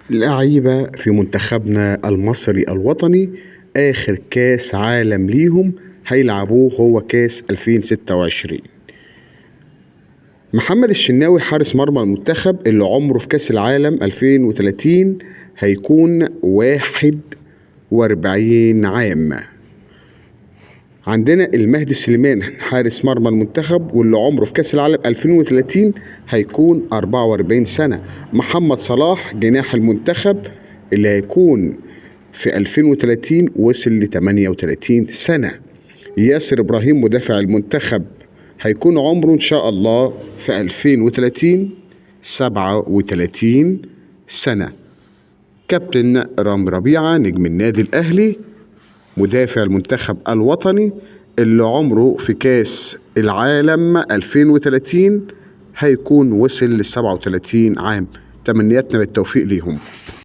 لعيبة في منتخبنا المصري الوطني آخر كاس عالم ليهم هيلعبوه هو كاس 2026. محمد الشناوي حارس مرمى المنتخب اللي عمره في كاس العالم 2030 هيكون 41 عام. عندنا المهدي سليمان حارس مرمى المنتخب واللي عمره في كاس العالم 2030 هيكون 44 سنة. محمد صلاح جناح المنتخب اللي هيكون في 2030 وصل ل 38 سنة. ياسر إبراهيم مدافع المنتخب هيكون عمره إن شاء الله في 2030 37 سنة. كابتن رامي ربيعة نجم النادي الأهلي مدافع المنتخب الوطني اللي عمره في كاس العالم 2030 هيكون وصل ل 37 عام. تمنياتنا بالتوفيق ليهم.